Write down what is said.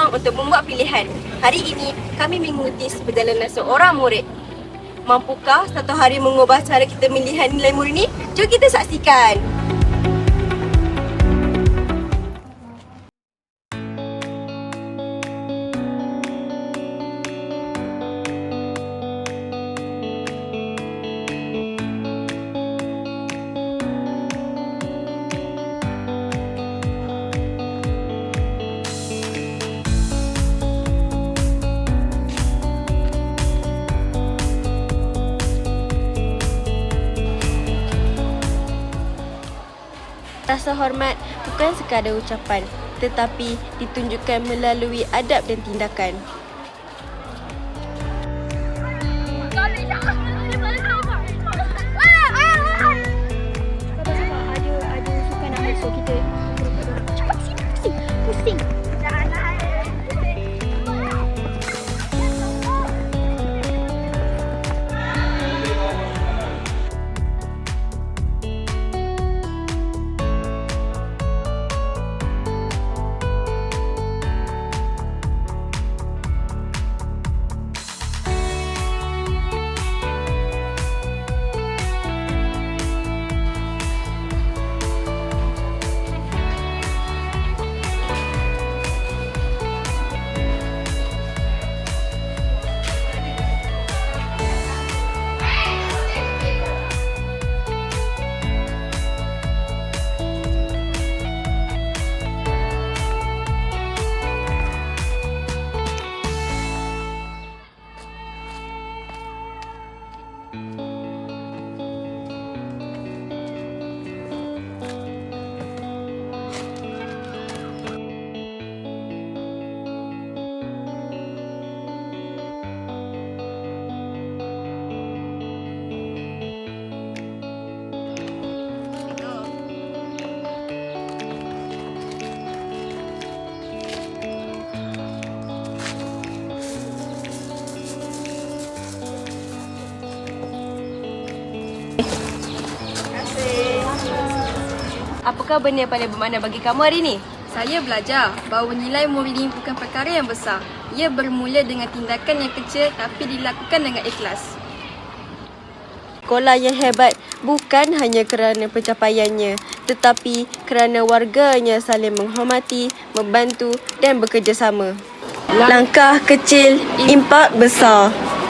peluang untuk membuat pilihan. Hari ini, kami mengikuti perjalanan seorang murid. Mampukah satu hari mengubah cara kita melihat nilai murid ini? Jom kita saksikan. Rasa hormat bukan sekadar ucapan, tetapi ditunjukkan melalui adab dan tindakan. Ada suka nak masuk kita. Cepat sini, pusing. Apakah benda yang paling bermakna bagi kamu hari ini? Saya belajar bahawa nilai murid ini bukan perkara yang besar. Ia bermula dengan tindakan yang kecil tapi dilakukan dengan ikhlas. Sekolah yang hebat bukan hanya kerana pencapaiannya, tetapi kerana warganya saling menghormati, membantu dan bekerjasama. Langkah kecil, impak besar.